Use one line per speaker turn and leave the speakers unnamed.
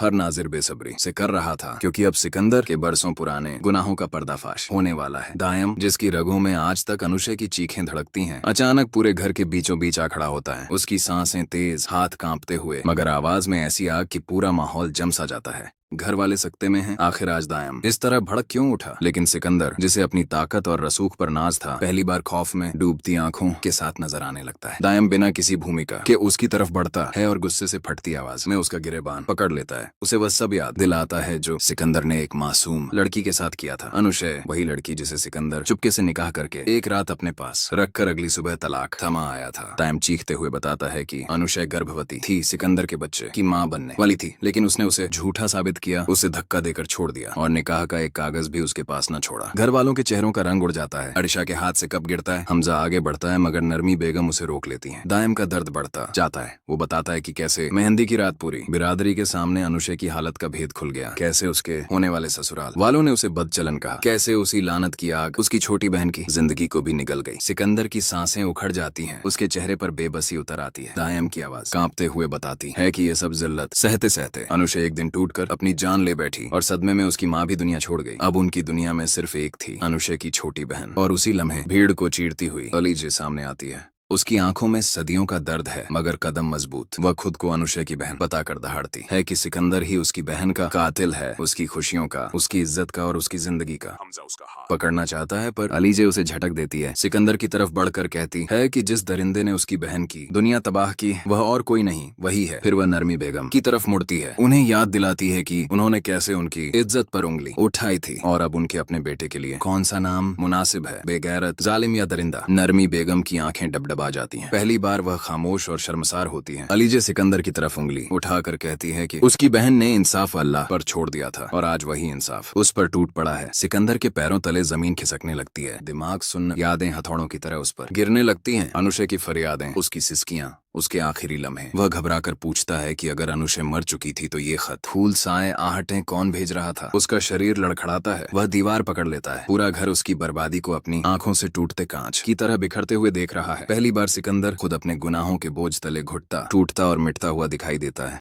हर नाजिर बेसब्री से कर रहा था, क्योंकि अब सिकंदर के बरसों पुराने गुनाहों का पर्दाफाश होने वाला है। दायम, जिसकी रगों में आज तक अनुशय की चीखें धड़कती हैं, अचानक पूरे घर के बीचों बीच आ खड़ा होता है। उसकी सांसें तेज, हाथ कांपते हुए, मगर आवाज में ऐसी आग कि पूरा माहौल जम सा जाता है। घर वाले सकते में हैं, आखिर आज दायम इस तरह भड़क क्यों उठा? लेकिन सिकंदर, जिसे अपनी ताकत और रसूख पर नाज था, पहली बार खौफ में डूबती आंखों के साथ नजर आने लगता है। दायम बिना किसी भूमिका के उसकी तरफ बढ़ता है और गुस्से से फटती आवाज में उसका गिरेबान पकड़ लेता है। उसे वह सब याद दिलाता है जो सिकंदर ने एक मासूम लड़की के साथ किया था। अनुशय, वही लड़की जिसे सिकंदर चुपके से निकाह करके एक रात अपने पास रखकर अगली सुबह तलाक थमा आया था। दायम चीखते हुए बताता है कि अनुशय गर्भवती थी, सिकंदर के बच्चे की मां बनने वाली थी, लेकिन उसने उसे झूठा साबित किया, उसे धक्का देकर छोड़ दिया और निकाह का एक कागज भी उसके पास न छोड़ा। घर वालों के चेहरों का रंग उड़ जाता है। अर्शा के हाथ से कब गिरता है। हमजा आगे बढ़ता है, मगर नरमी बेगम उसे रोक लेती है। दायम का दर्द बढ़ता जाता है। वो बताता है कि कैसे मेहंदी की रात पूरी बिरादरी के सामने अनुशय की हालत का भेद खुल गया, कैसे उसके होने वाले ससुराल वालों ने उसे बदचलन कहा, कैसे उसी लानत की आग उसकी छोटी बहन की जिंदगी को भी निगल गई। सिकंदर की सांसें उखड़ जाती हैं, उसके चेहरे पर बेबसी उतर आती है। दायम की आवाज कांपते हुए बताती है कि ये सब जिल्लत सहते सहते अनुशय एक दिन टूटकर अपनी जान ले बैठी और सदमे में उसकी माँ भी दुनिया छोड़ गई। अब उनकी दुनिया में सिर्फ एक थी, अनुशय की छोटी बहन। और उसी लम्हे भीड़ को चीरती हुई अलीजे सामने आती है। उसकी आंखों में सदियों का दर्द है, मगर कदम मजबूत। वह खुद को अनुशय की बहन बताकर दहाड़ती है कि सिकंदर ही उसकी बहन का कातिल है, उसकी खुशियों का, उसकी इज्जत का और उसकी जिंदगी का। हमजा उसका हाथ पकड़ना चाहता है, पर अलीजे उसे झटक देती है। सिकंदर की तरफ बढ़कर कहती है कि जिस दरिंदे ने उसकी बहन की दुनिया तबाह की, वह और कोई नहीं, वही है। फिर वह नरमी बेगम की तरफ मुड़ती है, उन्हें याद दिलाती है कि उन्होंने कैसे उनकी इज्जत पर उंगली उठाई थी और अब उनके अपने बेटे के लिए कौन सा नाम मुनासिब है, बेगैरत, जालिम या दरिंदा। नरमी बेगम की आंखें डबडबा जाती हैं। पहली बार वह खामोश और शर्मसार होती हैं। अलीजे सिकंदर की तरफ उंगली उठाकर कहती है कि उसकी बहन ने इंसाफ अल्लाह पर छोड़ दिया था और आज वही इंसाफ उस पर टूट पड़ा है। सिकंदर के पैरों तले जमीन खिसकने लगती है, दिमाग सुन्न, यादें हथौड़ों की तरह उस पर गिरने लगती हैं। अनुशय की फरियादें, उसकी सिसकियां, उसके आखिरी लम्हे। वह घबराकर पूछता है कि अगर अनुशय मर चुकी थी तो ये खत, फूल, साए, आहटें कौन भेज रहा था? उसका शरीर लड़खड़ाता है, वह दीवार पकड़ लेता है। पूरा घर उसकी बर्बादी को अपनी आंखों से टूटते कांच की तरह बिखरते हुए देख रहा है। पहली बार सिकंदर खुद अपने गुनाहों के बोझ तले घुटता, टूटता और मिटता हुआ दिखाई देता है।